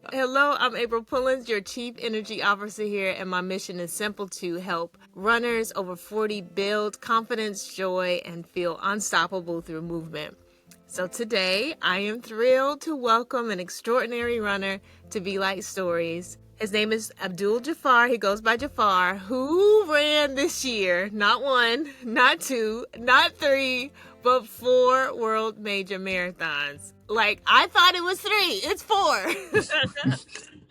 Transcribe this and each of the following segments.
Hello, I'm April Pullins, your Chief Energy Officer here, and my mission is simple to help runners over 40 build confidence, joy, and feel unstoppable through movement. So today, I am thrilled to welcome an extraordinary runner to Be Like Stories. His name is Abdul Jaffar. He goes by Jaffar, who ran this year not one, not two, not three, but 4 world major marathons. Like, I thought it was 3, it's 4.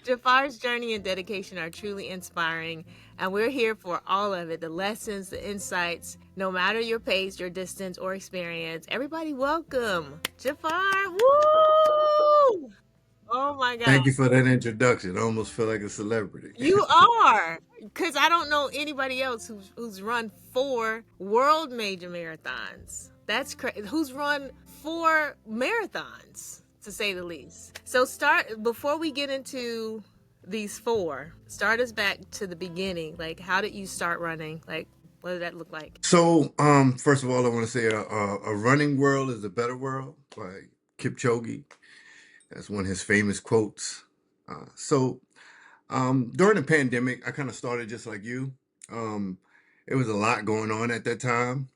Jafar's journey and dedication are truly inspiring, and we're here for all of it, the lessons, the insights, no matter your pace, your distance, or experience. Everybody, welcome Jafar. Woo! Oh my God. Thank you for that introduction. I almost feel like a celebrity. You are, because I don't know anybody else who's run 4 world major marathons. That's crazy. Who's run 4 marathons, to say the least. So start before we get into these 4. Start us back to the beginning. Like, how did you start running? Like, what did that look like? So, first of all, I want to say a running world is a better world by Kipchoge. That's one of his famous quotes. During the pandemic, I kind of started just like you. Um, it was a lot going on at that time.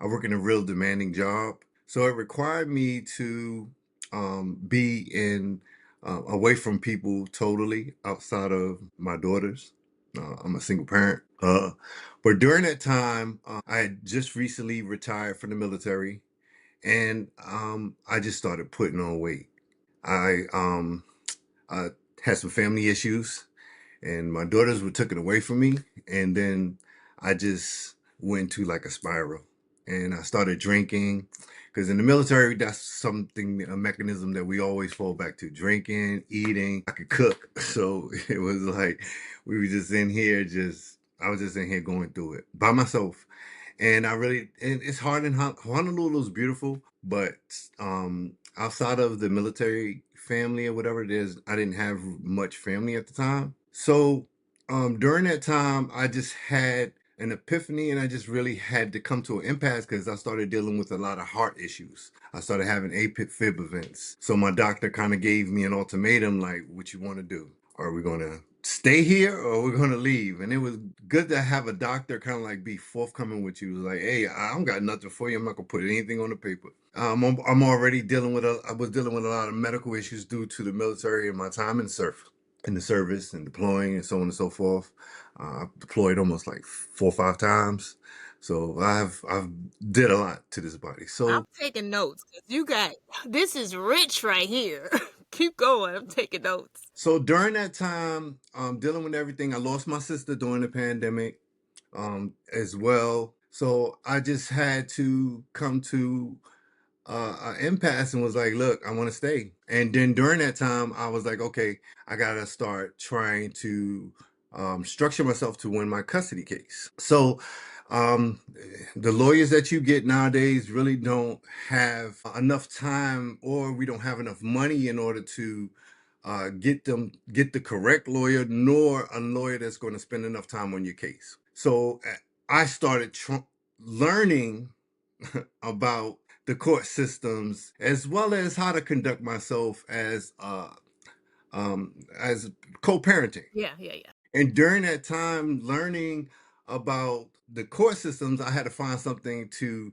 I work in a real demanding job, so it required me to be in away from people totally outside of my daughters. I'm a single parent. But during that time, I had just recently retired from the military, and I just started putting on weight. I I had some family issues, and my daughters were taken away from me, and then I just went to like a spiral, and I started drinking because in the military that's something, a mechanism that we always fall back to: drinking, eating. I could cook, so it was like we were just in here, just I was just in here going through it by myself. And it's hard, and Honolulu's beautiful, but outside of the military family or whatever it is, I didn't have much family at the time. So during that time, I just had an epiphany, and I just really had to come to an impasse because I started dealing with a lot of heart issues. I started having AFib events. So my doctor kind of gave me an ultimatum, like, what you want to do? Are we going to stay here or we're going to leave? And it was good to have a doctor kind of like be forthcoming with you. Like, hey, I don't got nothing for you. I'm not going to put anything on the paper. I'm already I was dealing with a lot of medical issues due to the military and my time in the service and deploying and so on and so forth. I've deployed almost like 4 or 5 times. So I've did a lot to this body. I'm So taking notes because you got this is rich right here. Keep going. I'm taking notes. so during that time, dealing with everything, I lost my sister during the pandemic, as well. So I just had to come to an impasse and was like, look, I want to stay. And then during that time, I was like, okay, I got to start trying to structure myself to win my custody case. So um, the lawyers that you get nowadays really don't have enough time, or we don't have enough money in order to get the correct lawyer, nor a lawyer that's going to spend enough time on your case. So I started learning about the court systems, as well as how to conduct myself as co-parenting. Yeah, yeah, yeah. And during that time, learning about the court systems, I had to find something to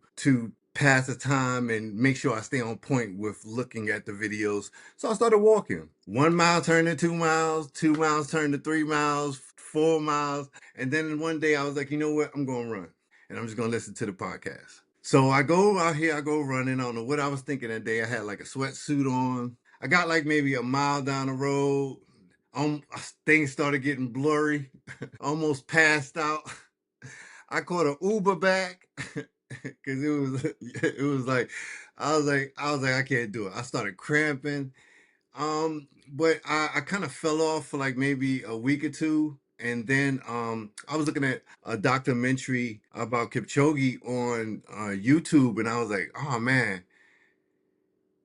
pass the time and make sure I stay on point with looking at the videos. So I started walking. 1 mile turned to 2 miles, 2 miles turned to 3 miles, 4 miles. And then one day I was like, you know what? I'm going to run, and I'm just going to listen to the podcast. So I go out here, I go running. I don't know what I was thinking that day. I had like a sweatsuit on. I got like maybe a mile down the road. Things started getting blurry. Almost passed out. I caught an Uber back because it was like I was like I can't do it. I started cramping. But I kind of fell off for like maybe a week or two. And then I was looking at a documentary about Kipchoge on YouTube, and I was like, oh man.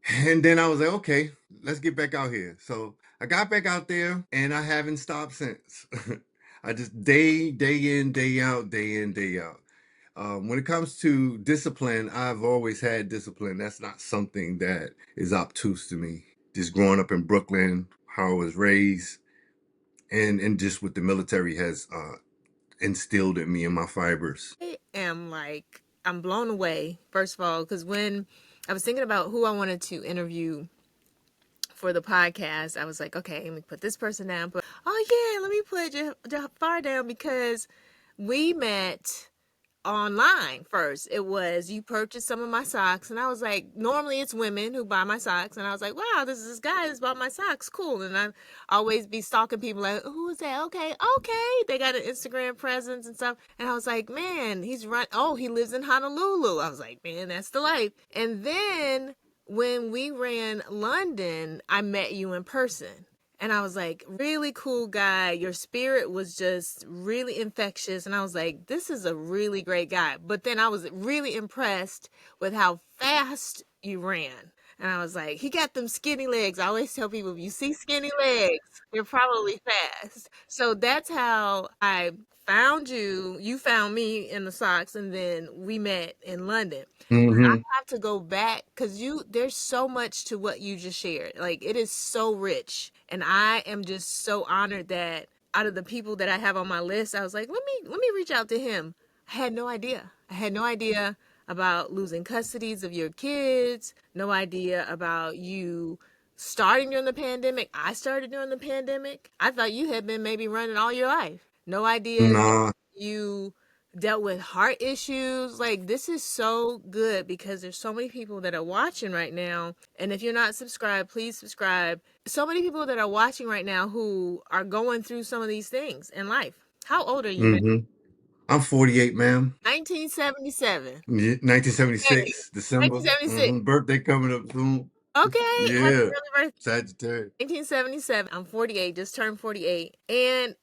And then I was like, okay, let's get back out here. So I got back out there, and I haven't stopped since. I just day in, day out, day in, day out. When it comes to discipline, I've always had discipline. That's not something that is obtuse to me. just growing up in Brooklyn, how I was raised, and just what the military has instilled in me in my fibers. I am like, I'm blown away, first of all, because when I was thinking about who I wanted to interview for the podcast, I was like, okay, let me put this person down. But oh yeah, let me put Jafar down because we met online first. It was you purchased some of my socks, and I was like, normally it's women who buy my socks, and I was like, wow, this is this guy that's bought my socks, cool. And I always be stalking people like, who is that? Okay, okay, they got an Instagram presence and stuff, and I was like, man, he lives in Honolulu. I was like, man, that's the life. And then when we ran London, I met you in person. And I was like, really cool guy. Your spirit was just really infectious. And I was like, this is a really great guy. But then I was really impressed with how fast you ran. And I was like, he got them skinny legs. I always tell people, if you see skinny legs, they're probably fast. So that's how I found you. You found me in the socks, and then we met in London. I Hmm. have to go back because there's so much to what you just shared. Like it is so rich. And I am just so honored that out of the people that I have on my list, I was like, let me reach out to him. I had no idea. I had no idea about losing custodies of your kids, no idea about you starting during the pandemic. I started during the pandemic. I thought you had been maybe running all your life. No idea that Nah. you dealt with heart issues. Like this is so good because there's so many people that are watching right now. And if you're not subscribed, please subscribe. So many people that are watching right now who are going through some of these things in life. How old are you, man? Hmm. I'm 48, ma'am. 1977. Yeah, Okay. 1976, December. 1976. Birthday coming up soon. Okay. Happy Yeah, early birthday. Sagittarius. 1977. I'm 48, just turned 48. And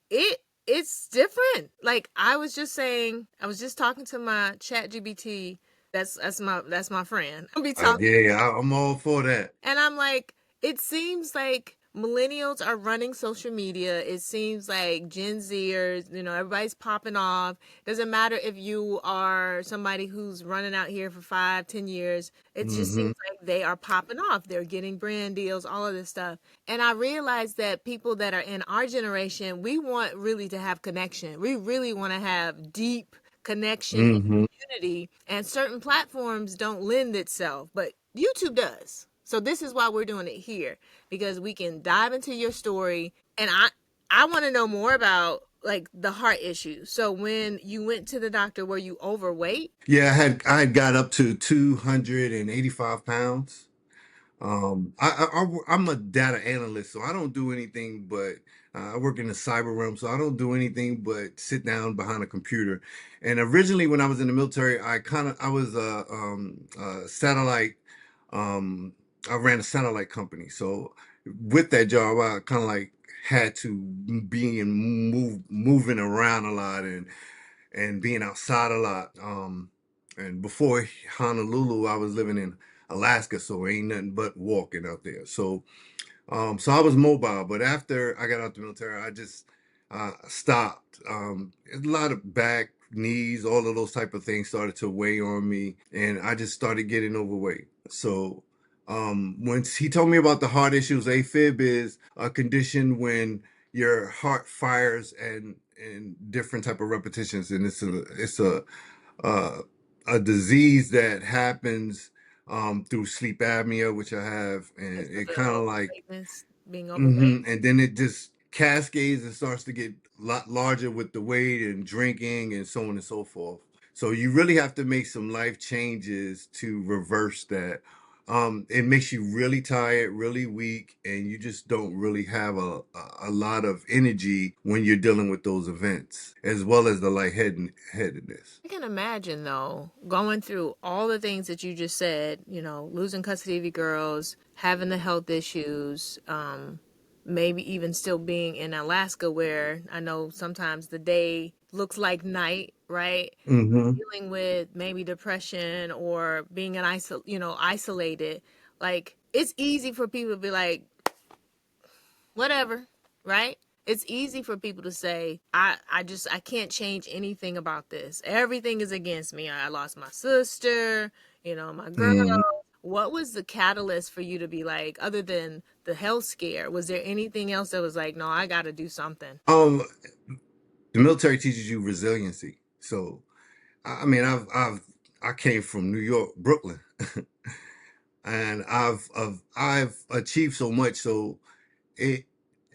it's different. Like I was just saying, I was just talking to my chat GBT. That's my friend. I'll be talking. Yeah, I'm all for that. And I'm like, it seems like millennials are running social media. It seems like Gen Zers, everybody's popping off. Doesn't matter if you are somebody who's running out here for 5, 10 years. It just seems Hmm. like they are popping off. They're getting brand deals, all of this stuff. And I realized that people that are in our generation, we want really to have connection. We really want to have deep connection and Hmm. community, and certain platforms don't lend itself, but YouTube does. So this is why we're doing it here, because we can dive into your story. And I want to know more about like the heart issues. So when you went to the doctor, were you overweight? Yeah, I had got up to 285 pounds. I'm a data analyst, so I don't do anything but I work in the cyber realm, so I don't do anything but sit down behind a computer. And originally, when I was in the military, I was a satellite. Um, I ran a satellite company, so with that job, I kind of like had to be and moving around a lot and being outside a lot. And before Honolulu, I was living in Alaska, so ain't nothing but walking out there. So I was mobile, but after I got out the military, I just stopped. A lot of back, knees, all of those type of things started to weigh on me, and I just started getting overweight. So once he told me about the heart issues, AFib is a condition when your heart fires and different type of repetitions, and uh, a disease that happens through sleep apnea, which I have, and Because of it the kind of like, overweightness, being overweight. and then it just cascades and starts to get a lot larger with the weight and drinking and so on and so forth. So you really have to make some life changes to reverse that. It makes you really tired, really weak, and you just don't really have a lot of energy when you're dealing with those events, as well as the lightheadedness. I can imagine though, going through all the things that you just said, losing custody of your girls, having the health issues, maybe even still being in Alaska where I know sometimes the day looks like night, right? Hmm. Dealing with maybe depression or being isolated. Like it's easy for people to be like, whatever, right? It's easy for people to say, I can't change anything about this. Everything is against me. I lost my sister, my girl, Hmm. What was the catalyst for you to be like, other than the health scare, was there anything else that was like, no, I got to do something? Um, the military teaches you resiliency. So I mean, I came from New York, Brooklyn, and I've achieved so much. So it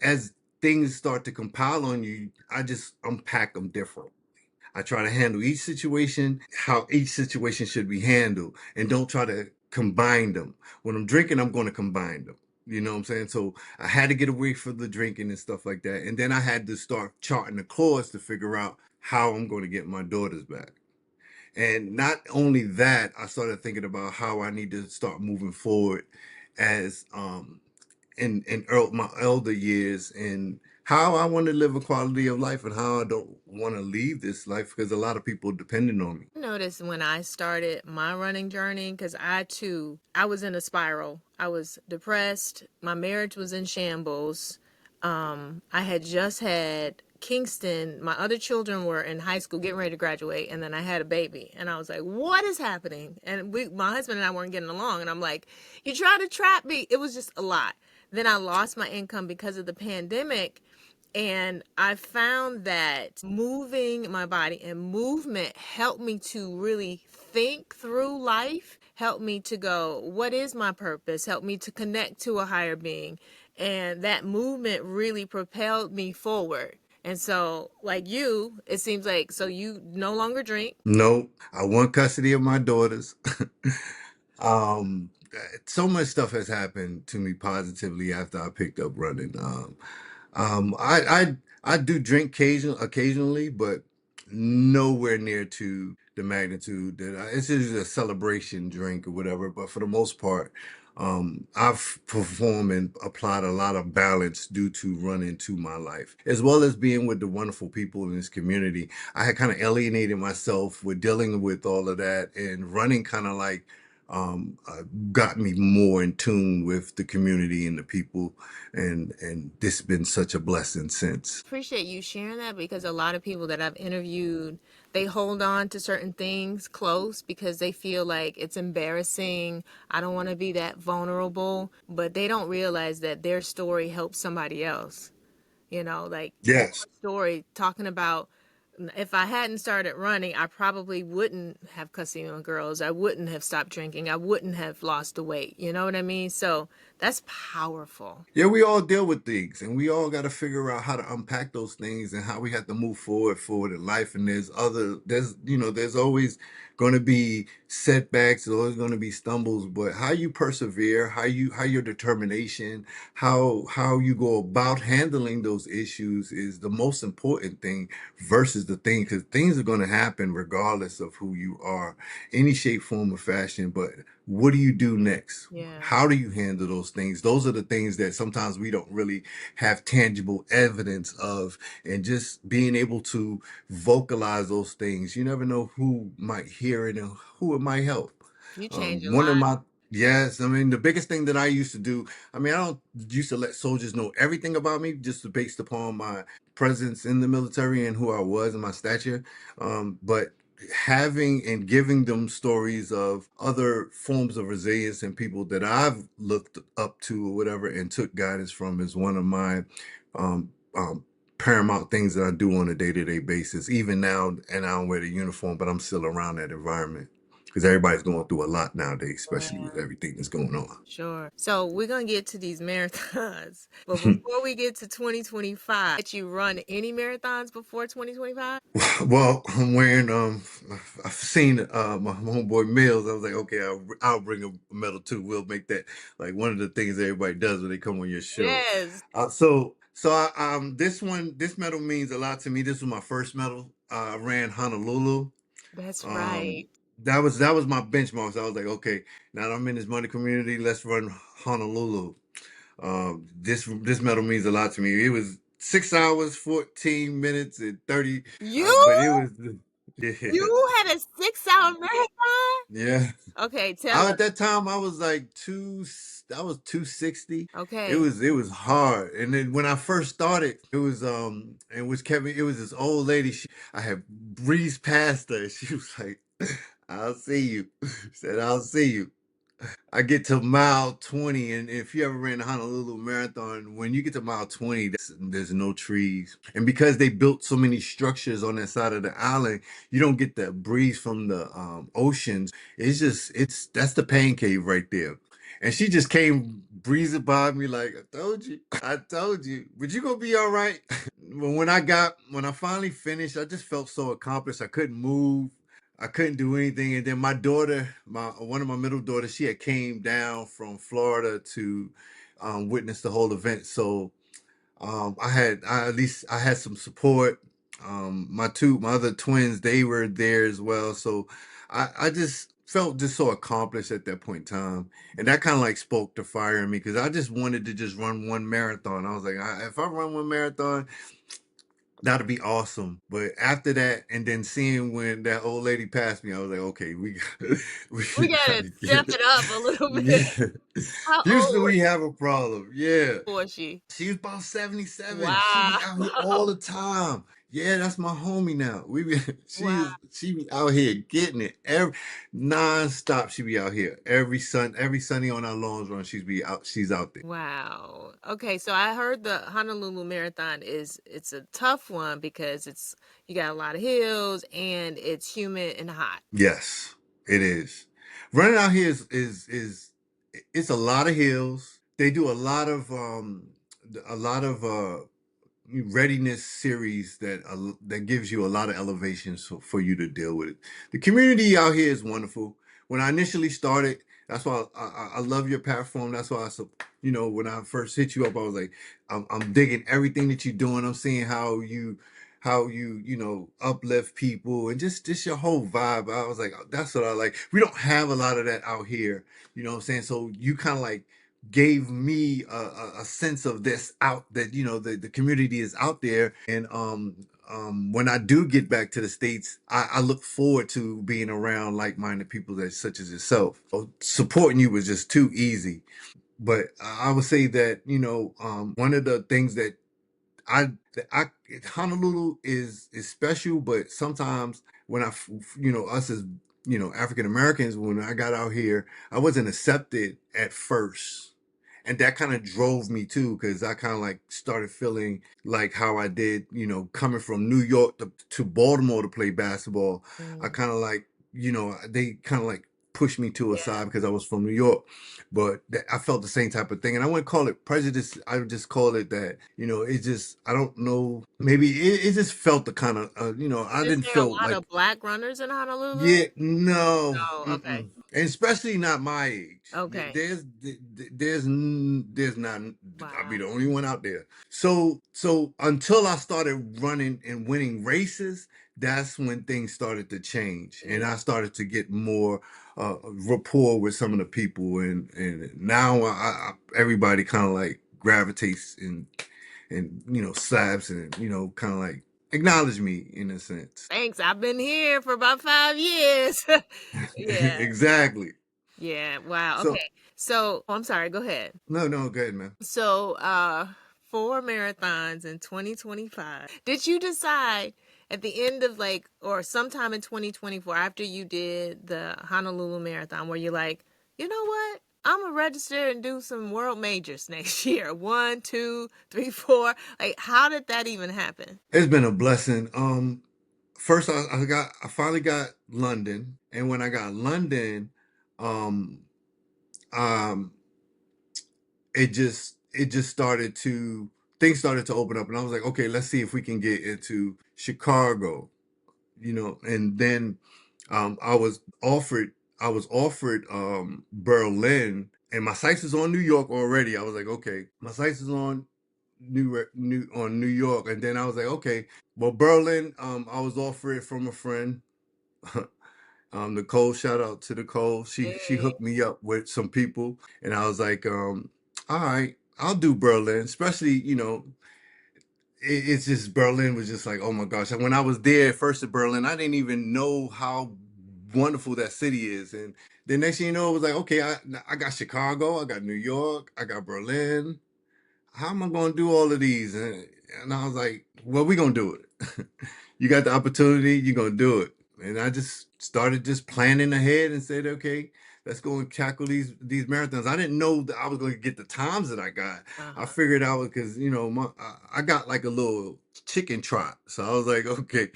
as things start to compile on you, I just unpack them different. I try to handle each situation how each situation should be handled and don't try to combine them. When I'm drinking, I'm going to combine them. You know what I'm saying? So I had to get away from the drinking and stuff like that. And then I had to start charting the course to figure out how I'm going to get my daughters back. And not only that, I started thinking about how I need to start moving forward as my elder years, and how I want to live a quality of life and how I don't want to leave this life because a lot of people are depending on me. I noticed when I started my running journey, because I was in a spiral. I was depressed. My marriage was in shambles. I had just had Kingston. My other children were in high school, getting ready to graduate, and then I had a baby, and I was like, "What is happening?" And my husband and I weren't getting along, and I'm like, "You try to trap me." It was just a lot. Then I lost my income because of the pandemic, and I found that moving my body and movement helped me to really think through life, helped me to go, what is my purpose? Helped me to connect to a higher being. And that movement really propelled me forward. And so, like you, it seems like, so you no longer drink. No, I want custody of my daughters. um, so much stuff has happened to me positively after I picked up running. Um, I, I do drink occasionally, but nowhere near to the magnitude that it's just a celebration drink or whatever. But for the most part, I've performed and applied a lot of balance due to running to my life, as well as being with the wonderful people in this community. I had kind of alienated myself with dealing with all of that, and running kind of like got me more in tune with the community and the people, and this has been such a blessing since. Appreciate you sharing that, because a lot of people that I've interviewed, they hold on to certain things close because they feel like it's embarrassing. I don't want to be that vulnerable, but they don't realize that their story helps somebody else. Like your Yes. story talking about, if I hadn't started running, I probably wouldn't have custody of my girls. I wouldn't have stopped drinking. I wouldn't have lost the weight. You know what I mean? So that's powerful. Yeah, we all deal with things, and we all got to figure out how to unpack those things and how we have to move forward in life. And there's always going to be setbacks, there's always going to be stumbles, but how you persevere, how your determination, how you go about handling those issues is the most important thing versus the thing, because things are going to happen regardless of who you are, any shape, form, or fashion. But what do you do next? Yeah. How do you handle those things? Those are the things that sometimes we don't really have tangible evidence of, and just being able to vocalize those things. You never know who might hear it and who it might help. You change a One of lot. my Yes, I mean the biggest thing that I used to do. I mean, I don't used to let soldiers know everything about me just based upon my presence in the military and who I was and my stature. But having and giving them stories of other forms of resilience and people that I've looked up to or whatever and took guidance from is one of my um, um, paramount things that I do on a day-to-day basis. Even now, and I don't wear the uniform, but I'm still around that environment because everybody's going through a lot nowadays, especially with everything that's going on. Sure. So we're going to get to these marathons. But before we get to 2025, did you run any marathons before 2025? Well, I'm wearing I've seen my homeboy Mills. I was like, okay, I'll bring a medal too. We'll make that like one of the things everybody does when they come on your show. Yes. This medal means a lot to me. This was my first medal. I ran Honolulu. That's Um, right. that was my benchmark. So I was like, okay, now that I'm in this money community, let's run Honolulu. This medal means a lot to me. It was 6 hours, 14 minutes, and 30. You But it was yeah, you had a 6-hour marathon? yeah. Okay, tell At us. that time I was like two. I was 260. It Okay. was it was hard. And then when I first started, it was Kevin. It was this old lady. I had breezed past her. She was like, "I'll see you." Said, "I'll see you." I get to mile 20, and if you ever ran the Honolulu Marathon, when you get to mile 20, there's no trees. And because they built so many structures on that side of the island, you don't get that breeze from the oceans. It's that's the pain cave right there. And she just came breezing by me like, I told you, I told you, but you gonna be all right. When I finally finished, I just felt so accomplished. I couldn't move. I couldn't do anything. And then my daughter, my one of my middle daughters, she had came down from Florida to witness the whole event. So at least I had some support. My other twins, they were there as well. So I just felt just so accomplished at that point in time. And that kind of like spoke the fire in me because I just wanted to just run one marathon. I was like, if I run one marathon, that'd be awesome. But after that, and then seeing when that old lady passed me, I was like, okay, we We gotta gotta step get it. it up a little bit. Yeah. How Houston, old we have a problem. Yeah. was she? She was about 77. She Wow. be out here all the time. Yeah, that's my homie now. Wow. she be out here getting it every non-stop. She be out here every Sunday on our lawns run. She's out there. Wow. Okay, so I heard the Honolulu Marathon it's a tough one because you got a lot of hills and it's humid and hot. Yes, it is. Running out here is it's a lot of hills. They do a lot of readiness series that gives you a lot of elevations for you to deal with it. The community out here is wonderful. When I initially started, that's why I love your platform. That's why when I first hit you up, I was like, I'm digging everything that you're doing. I'm seeing how you uplift people and just your whole vibe. I was like, that's what I like. We don't have a lot of that out here. You know what I'm saying? So you kind of like gave me a sense of this out that the community is out there. And when I do get back to the States, I look forward to being around like-minded people that such as yourself. Supporting you was just too easy. But I would say that one of the things I, I Honolulu is special, but sometimes when us as African Americans, when I got out here, I wasn't accepted at first, and that kind of drove me too, because I kind of like started feeling like how I did, coming from New York to Baltimore to play basketball. I Mm, kind of like, they kind of like pushed me to a yeah. side because I was from New York, but I felt the same type of thing. And I wouldn't call it prejudice. I would just call it that, it just, I don't know, maybe it just felt the kind of, I Is didn't there a feel lot like, of black runners in Honolulu? yeah, no, No, okay. mm-mm. And especially not my age. Okay. There's not, I'll be Wow. the only one out there. So until I started running and winning races, that's when things started to change. And Yeah. I started to get more rapport with some of the people. And now everybody kind of like gravitates and slaps and, kind of like acknowledge me in a sense. Thanks. I've been here for about 5 years. Yeah. Exactly. Yeah. Wow. So, Okay. So, I'm sorry. Go ahead. no, no, go ahead, man. So, 4 marathons in 2025. Did you decide at the end of like, or sometime in 2024, after you did the Honolulu Marathon, where you're like, you know what? I'm gonna register and do some world majors next year. One, two, three, four. Like, how did that even happen? It's been a blessing. First I finally got London, and when I got London, um, um, it just started to things started to open up, and I was like, okay, let's see if we can get into Chicago, and then I was offered Berlin, and my sights is on New York already. I was like, okay, my sights is on New York, and then I was like, okay, well, Berlin, I was offered it from a friend. Nicole, shout out to Nicole. She Hey, hooked me up with some people, and I was like, all right, I'll do Berlin. Especially, it's just Berlin was just like, oh my gosh. And when I was there first at Berlin, I didn't even know how wonderful that city is. And the next thing you know, it was like, okay, I got Chicago, I got New York, I got Berlin. How am I going to do all of these? And I was like, well, we're going to do it. You got the opportunity, you're going to do it. And I just started just planning ahead and said, okay, let's go and tackle these marathons. I didn't know that I was going to get the times that I got. I Uh-huh. figured out because I got like a little chicken trot, so I was like, okay,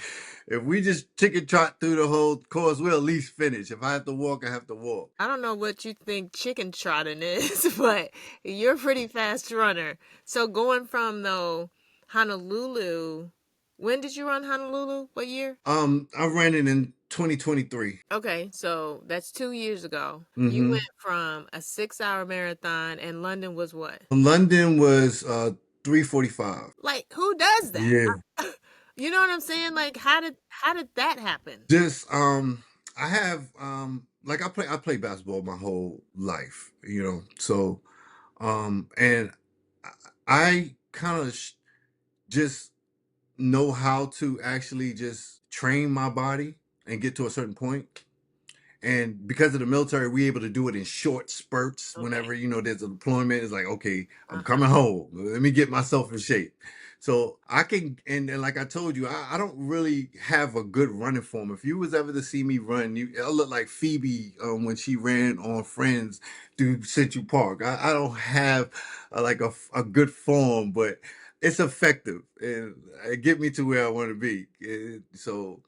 if we just chicken trot through the whole course, we'll at least finish. If I have to walk, I have to walk. I don't know what you think chicken trotting is, but you're a pretty fast runner. So going from though Honolulu, when did you run Honolulu? What year? I ran it in 2023. Okay, so that's 2 years ago. You Mm-hmm. went from a 6 hour marathon and London was what? London was 3:45. Like who does that? Yeah. You know what I'm saying? Like how did that happen? Just I have like I play basketball my whole life, so and I kind of just know how to actually just train my body and get to a certain point. And because of the military, we able to do it in short spurts. Okay. Whenever there's a deployment, it's like, okay, I'm Uh-huh. coming home. Let me get myself in shape. So I can, and like I told you, I don't really have a good running form. If you was ever to see me run, I look like Phoebe when she ran on Friends through Central Park. I don't have like a good form, but it's effective and it get me to where I want to be. So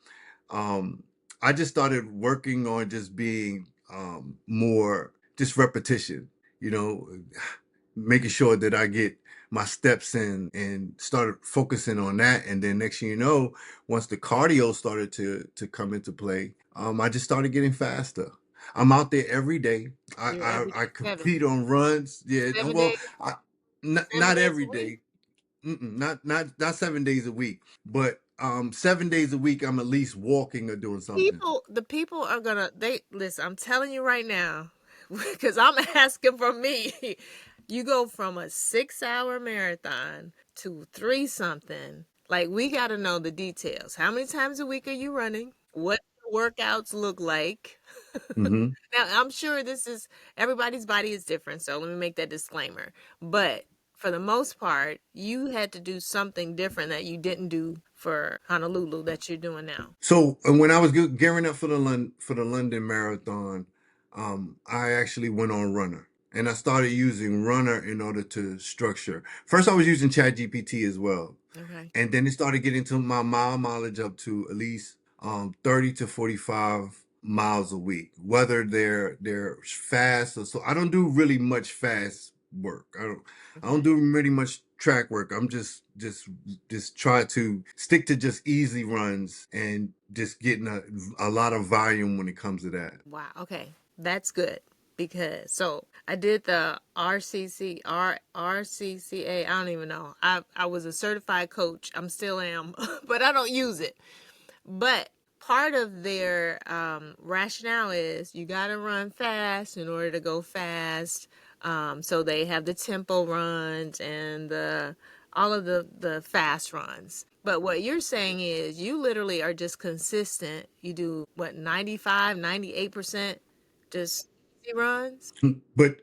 um, I just started working on just being more just repetition, you know, making sure that I get my steps in and started focusing on that. And then next thing you know, once the cardio started to come into play, I just started getting faster. I'm out there every day. I You're every I, I seven compete on runs. Yeah, seven well, days I, seven not days every a week. day. Not 7 days a week, but 7 days a week. I'm at least walking or doing something. The people are gonna they listen, I'm telling you right now, because I'm asking for me. You go from a 6 hour marathon to three something. Like we gotta know the details. How many times a week are you running? What workouts look like? Hmm. Now, I'm sure this is everybody's body is different, so let me make that disclaimer. But for the most part, you had to do something different that you didn't do for Honolulu that you're doing now. So when I was gearing up for the London Marathon, I actually went on Runner, and I started using Runner in order to structure. First, I was using ChatGPT as well, Okay. and then it started getting to my mile mileage up to at least 30 to 45 miles a week. Whether they're fast or so, I don't do really much fast work. I don't Okay. do really much track work. I'm just try to stick to just easy runs and just getting a lot of volume when it comes to that. Wow. Okay. That's good because so I did the RCCA. I don't even know. I was a certified coach. I'm still am, but I don't use it. But part of their rationale is you got to run fast in order to go fast. So they have the tempo runs and the all of the fast runs. But what you're saying is you literally are just consistent. You do what 95, 98% just easy runs. But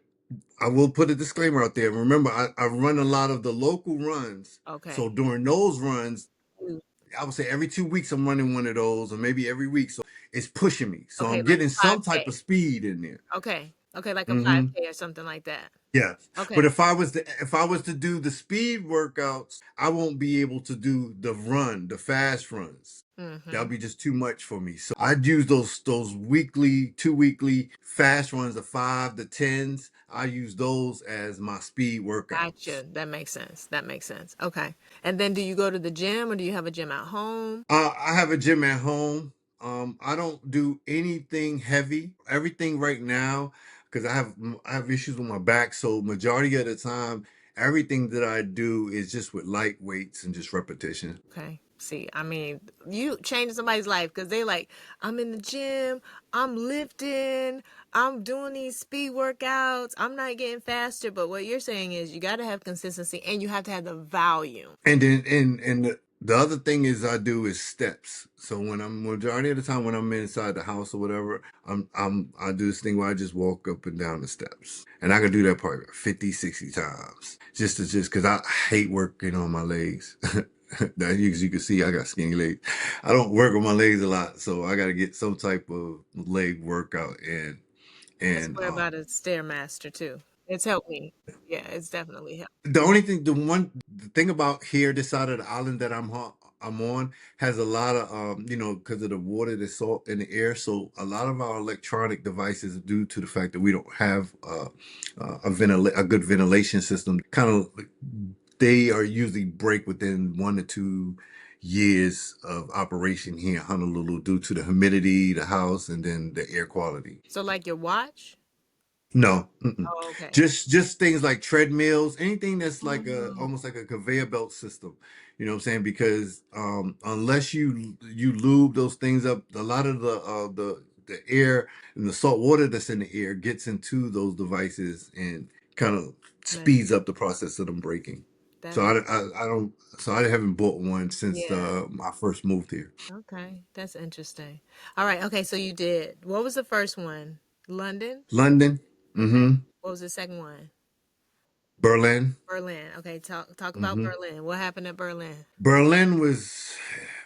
I will put a disclaimer out there. Remember, I run a lot of the local runs. So Okay. during those runs, Mm. I would say every 2 weeks I'm running one of those, or maybe every week. So it's pushing me. So Okay, I'm like getting a some type 5K. of speed in there. Okay. Okay, like a Hmm. 5K or something like that. Yes. Okay. But if I was to do the speed workouts, I won't be able to do the fast runs. That'll Mhm. be just too much for me. So I'd use those weekly, 2 weekly fast runs, the 5, the 10s. I use those as my speed workouts. Gotcha. That makes sense. That makes sense. Okay. And then do you go to the gym or do you have a gym at home? I have a gym at home. I don't do anything heavy. Everything right now, because I have issues with my back. So majority of the time, everything that I do is just with light weights and just repetition. Okay. See, I mean, you change somebody's life because they like, I'm in the gym, I'm lifting, I'm doing these speed workouts, I'm not getting faster. But what you're saying is you got to have consistency and you have to have the volume. And then the other thing is I do is steps. So when I'm majority of the time when I'm inside the house or whatever, I do this thing where I just walk up and down the steps. And I can do that probably 50, 60 times. Just because I hate working on my legs. Now, as you can see, I got skinny legs. I don't work on my legs a lot, so I got to get some type of leg workout in. I And swear by the Stairmaster too. It's helped me. Yeah, it's definitely helped. the only thing, the thing about here, this side of the island that I'm on, has a lot of because of the water, the salt in the air. So a lot of our electronic devices, due to the fact that we don't have a good ventilation system, kind of they are usually break within 1 to 2 years of operation here in Honolulu due to the humidity, the house, and then the air quality. So like your watch? No, mm-mm. Oh, okay. Just things like treadmills, anything that's like a Mm, almost like a conveyor belt system. You know what I'm saying? Because unless you lube those things up, a lot of the air and the salt water that's in the air gets into those devices and kind of man, speeds up the process of them breaking. that So is I don't so I haven't bought one since yeah. I first moved here. Okay, that's interesting. All right. Okay, so you did. What was the first one? London? London, Okay. mm-hmm. What was the second one? Berlin. Berlin. Okay, talk about Mm-hmm. Berlin. What happened at Berlin? Berlin was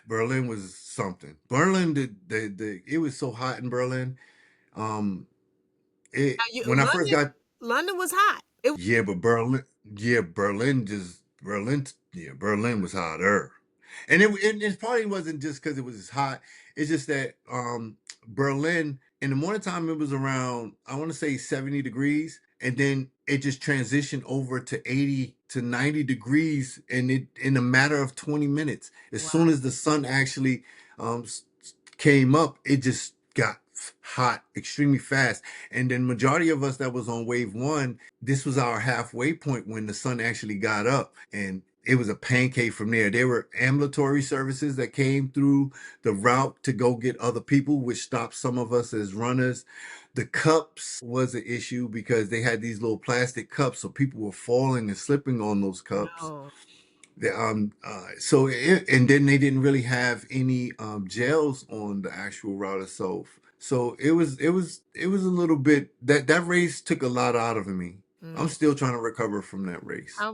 Berlin was something. Berlin it was so hot in Berlin. Um it Now you when I first got London was hot. It yeah, but Berlin was hotter. And it probably wasn't just because it was hot. It's just that Berlin in the morning time it was around I want to say 70 degrees, and then it just transitioned over to 80 to 90 degrees, and it in a matter of 20 minutes. As soon wow. as the sun actually um s- came up, it just got hot extremely fast. And then majority of us that was on wave one, this was our halfway point when the sun actually got up, and it was a pancake from there. There were ambulatory services that came through the route to go get other people, which stopped some of us as runners. The cups was an issue because they had these little plastic cups, so people were falling and slipping on those cups. No. And then they didn't really have any jails on the actual route itself. So it was a little bit that race took a lot out of me. I'm Mm. still trying to recover from that race. How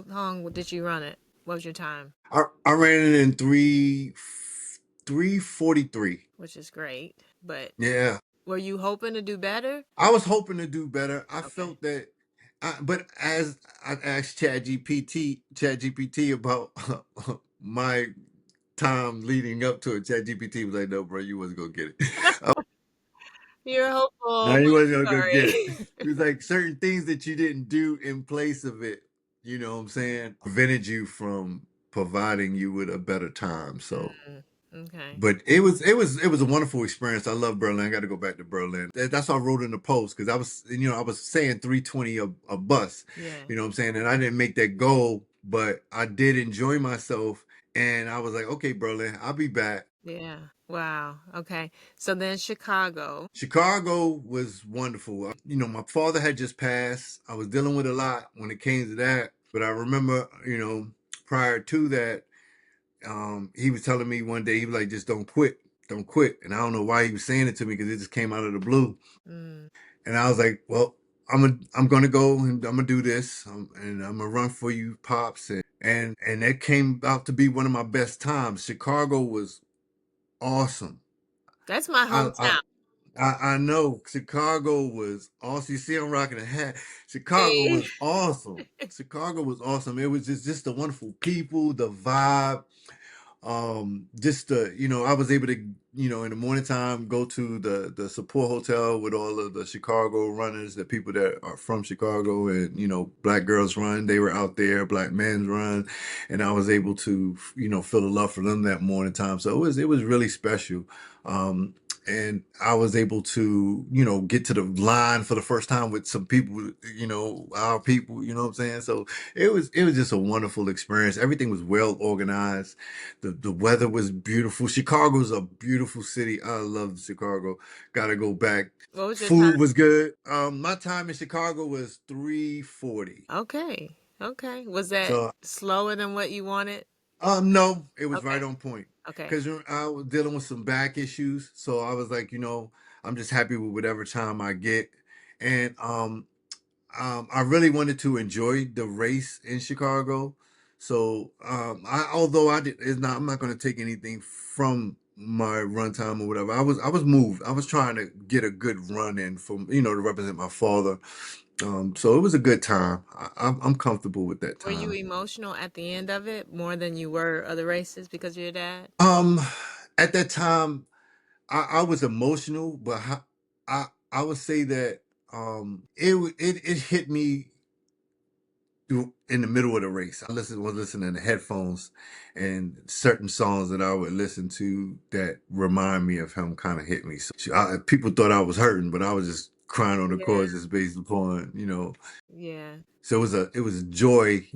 long did you run it? What was your time? I ran it in 3:43. Which is great. But Yeah, were you hoping to do better? I was hoping to do better. I Okay. felt that, but as I asked ChatGPT about my time leading up to it, ChatGPT was like, "No, bro, you wasn't gonna get it." You're No, hopeful, you but wasn't gonna go get it. sorry. It was like certain things that you didn't do in place of it. You know what I'm saying? Prevented you from providing you with a better time. So, Mm, okay. but it was a wonderful experience. I love Berlin. I got to go back to Berlin. That's why I wrote in the post because I was saying 320 a bus. Yeah. You know what I'm saying? And I didn't make that goal, but I did enjoy myself. And I was like, okay, Berlin, I'll be back. Yeah. Wow. Okay. So then Chicago. Chicago was wonderful. My father had just passed. I was dealing with a lot when it came to that. But I remember, prior to that, he was telling me one day, he was like, just don't quit. Don't quit. And I don't know why he was saying it to me because it just came out of the blue. Mm, And I was like, well, I'm gonna go and I'm gonna do this, and I'm gonna run for you, pops, and that came out to be one of my best times. Chicago was awesome. that's my I, I hometown. I know Chicago was awesome. You see, I'm rocking a hat. Chicago See? was awesome. Chicago was awesome. It was just the wonderful people, the vibe. Just I was able to, in the morning time, go to the support hotel with all of the Chicago runners, the people that are from Chicago, and Black Girls Run. They were out there, Black Men's Run, and I was able to, feel the love for them that morning time. So it was really special. Um, and I was able to, get to the line for the first time with some people, our people, you know what I'm saying? So it was just a wonderful experience. Everything was well organized. The weather was beautiful. Chicago's a beautiful city. I love Chicago. Gotta go back. What was your time? Food was good. My time in Chicago was 3:40. Okay. Okay. Was that So slower than what you wanted? no, it was right Okay. on point. Okay. Because I was dealing with some back issues. So I was like, I'm just happy with whatever time I get. And I really wanted to enjoy the race in Chicago. So although I'm not going to take anything from my run time or whatever. I was moved. I was trying to get a good run in from to represent my father. So it was a good time. I'm comfortable with that Were you time. emotional at the end of it more than you were other races because of your dad? Um, at that time, I was emotional, but I would say that it hit me in the middle of the race. Was listening to headphones and certain songs that I would listen to that remind me of him kind of hit me. So people thought I was hurting, but I was just crying on the Yeah. chorus just based upon. Yeah. So it was joy,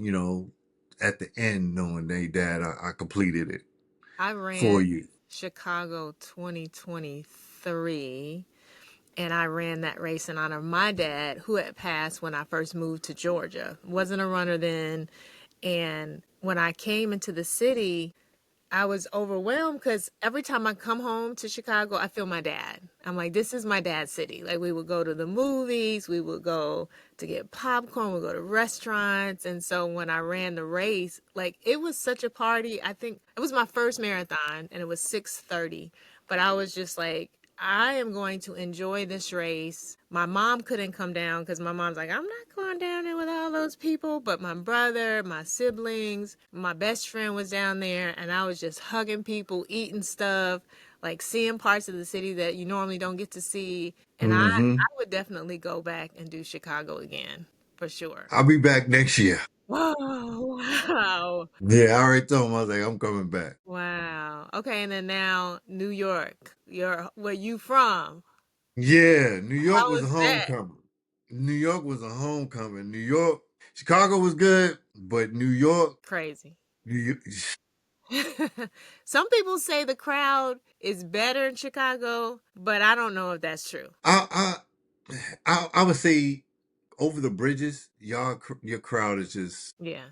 at the end knowing, hey, Dad, I completed it I for ran you. Chicago 2023, and I ran that race in honor of my dad, who had passed when I first moved to Georgia. Wasn't a runner then, and when I came into the city, I was overwhelmed because every time I come home to Chicago, I feel my dad. I'm like, this is my dad's city. Like, we would go to the movies, we would go to get popcorn, we would go to restaurants. And so when I ran the race, like, it was such a party. I think it was my first marathon and it was 6:30. But I was just like, I am going to enjoy this race. My mom couldn't come down because my mom's like, I'm not going down there with all those people. But my brother, my siblings, my best friend was down there, and I was just hugging people, eating stuff, like seeing parts of the city that you normally don't get to see. And I Hmm. would definitely go back and do Chicago again for sure. I'll be back next year. Whoa, wow. Yeah, I already told him, I was like, I'm coming back. Wow. Okay, and then now New York. Where you from? Yeah, New York How was a is that? homecoming. New York was a homecoming. Chicago was good, but Crazy. New York, Some people say the crowd is better in Chicago, but I don't know if that's true. I, I would say over the bridges, your crowd is just Yeah.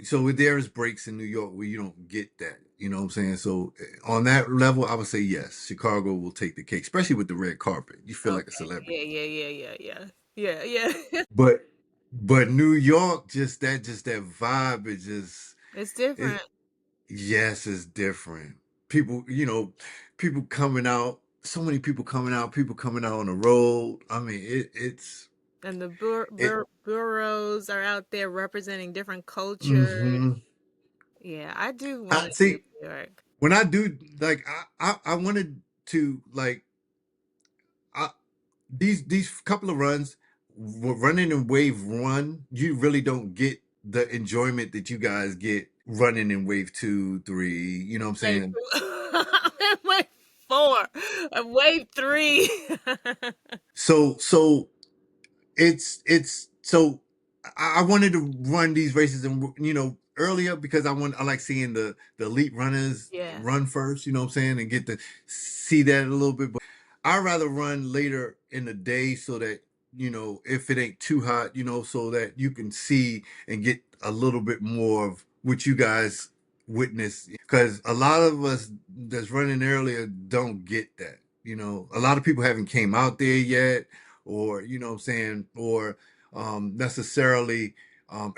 So there's breaks in New York where you don't get that. You know what I'm saying? So on that level, I would say yes, Chicago will take the cake, especially with the red carpet. You feel like a Okay. Yeah, celebrity. yeah, yeah, yeah, yeah. Yeah, yeah. But New York, just that vibe is just It's it. different. Yes, it's different. People, people coming out. So many people coming out. People coming out on the road. I mean, And the it. bureaus are out there representing different cultures. Hmm. Yeah, I do want I to do see. New York. When I do, like, I wanted to, like, I, these couple of runs, running in wave one, you really don't get the enjoyment that you guys get running in wave two, three. You know what I'm Wave saying? two. Wave four. Wave three. So it's so I wanted to run these races and earlier because I like seeing the elite runners Yeah. run first, you know what I'm saying, and get to see that a little bit. But I'd rather run later in the day so that if it ain't too hot, so that you can see and get a little bit more of what you guys witness, because a lot of us that's running earlier don't get that. A lot of people haven't came out there yet, or what I'm saying, or necessarily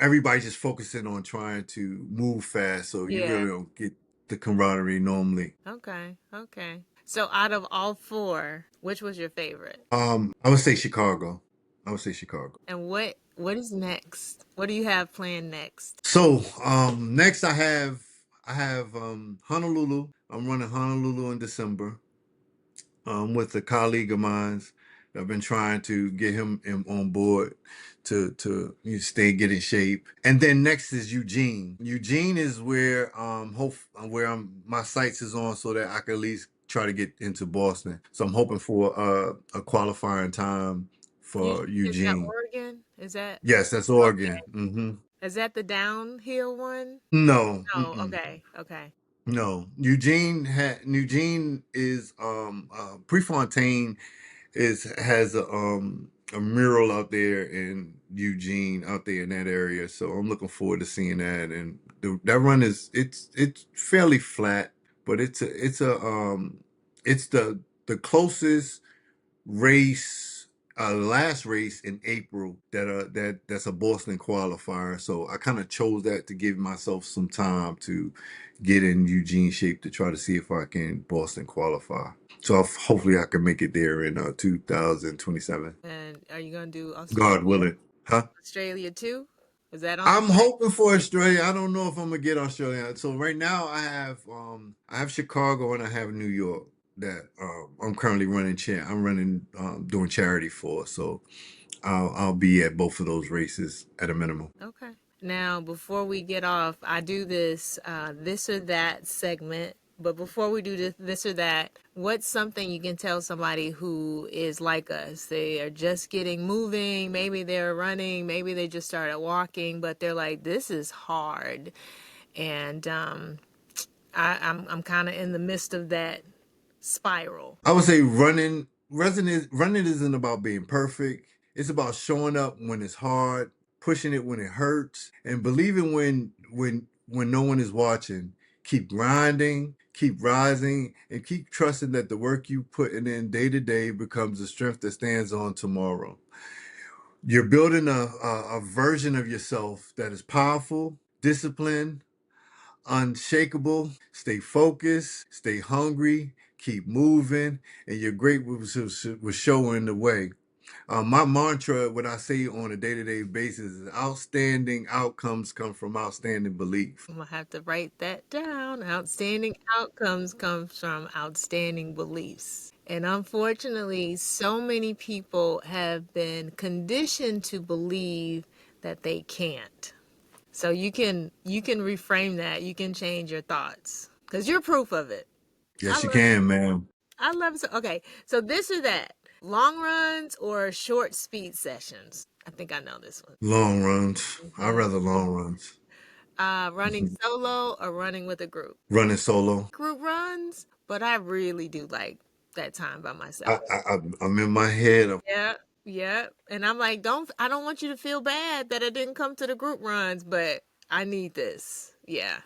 everybody's just focusing on trying to move fast, so you Yeah. really don't get the camaraderie normally. Okay. Okay. So out of all four, which was your favorite? I would say Chicago. I would say Chicago. And what is next? What do you have planned next? So next I have Honolulu. I'm running Honolulu in December. With a colleague of mine. I've been trying to get him on board to get in shape. And then next is Eugene. Eugene is where my sights is on, so that I can at least try to get into Boston. So I'm hoping for a qualifying time for Is that Eugene. Oregon? Is that Yes, that's okay? Oregon. Hmm. Is that the downhill one? No, No. mm-mm. Okay. Okay. No. Eugene is Prefontaine has a mural out there in Eugene, out there in that area. So I'm looking forward to seeing that. And that run it's fairly flat, but it's the closest race last race in April that's a Boston qualifier. So I kind of chose that to give myself some time to get in Eugene shape to try to see if I can Boston qualify. So hopefully I can make it there in 2027. And are you gonna do God willing. Huh? Australia too? Is that on? I'm hoping for Australia. I don't know if I'm gonna get Australia. So right now I have Chicago and I have New York that I'm currently running I'm running doing charity for. So I'll be at both of those races at a minimum. Okay. Now, before we get off, I do this or that segment. But before we do this or that, what's something you can tell somebody who is like us? They are just getting moving. Maybe they're running. Maybe they just started walking, but they're like, this is hard. And I'm kind of in the midst of that spiral. I would say running isn't about being perfect. It's about showing up when it's hard, pushing it when it hurts, and believing when no one is watching. Keep grinding, keep rising, and keep trusting that the work you putting in day to day becomes the strength that stands on tomorrow. You're building a version of yourself that is powerful, disciplined, unshakable. Stay focused, stay hungry, keep moving, and you're great with showing the way. My mantra, what I say on a day to day basis, is outstanding outcomes come from outstanding belief. I'm gonna have to write that down. Outstanding outcomes comes from outstanding beliefs. And unfortunately, so many people have been conditioned to believe that they can't. So you can reframe that. You can change your thoughts because you're proof of it. I Yes, you love can, man. I love it. Okay, so this or that, long runs or short speed sessions. I think I know this one. Long runs. I Mhm. rather long runs. Running solo or running with a group. Running solo. Group runs, but I really do like that time by myself. I'm in my head. Yeah, yeah. And I'm like, I don't want you to feel bad that I didn't come to the group runs, but I need this. Yeah.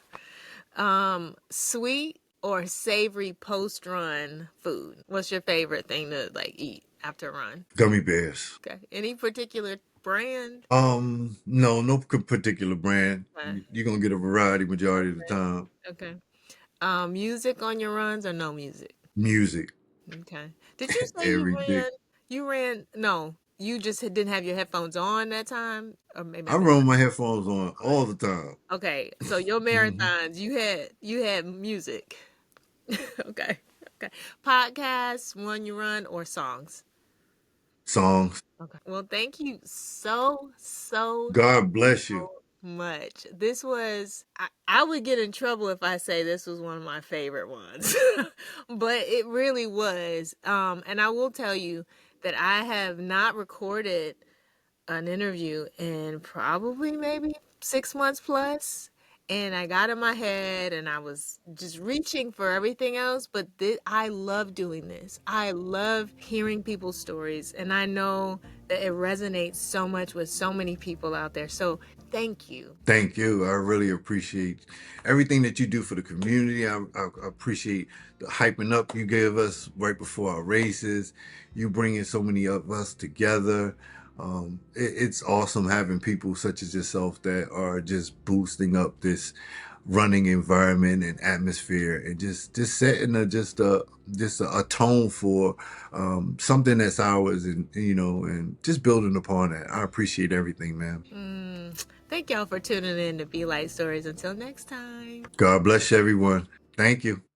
Sweet or savory post run food? What's your favorite thing to like eat after a run? Gummy bears. Okay. Any particular brand? No, no particular brand. Okay. You're gonna get a variety majority of the time. Okay. Music on your runs or no music? Music Okay. Did you say every day. no, you just didn't have your headphones on that time? Or maybe I I missed run my headphones on all the time. that. Okay. So your Hmm. marathons, you had music. Okay. Okay. Podcasts when you run or songs? Songs. Okay. Well, thank you so God bless you. much. This was, I would get in trouble if I say this was one of my favorite ones, but it really was. And I will tell you that I have not recorded an interview in probably maybe 6 months plus. And I got in my head and I was just reaching for everything else. But I love doing this. I love hearing people's stories. And I know that it resonates so much with so many people out there. So thank you. Thank you. I really appreciate everything that you do for the community. I appreciate the hyping up you gave us right before our races. You bringing so many of us together. It's awesome having people such as yourself that are just boosting up this running environment and atmosphere and just setting a tone for something that's ours and and just building upon that. I appreciate everything, man. Thank y'all for tuning in to Be Light Stories. Until next time. God bless everyone. Thank you.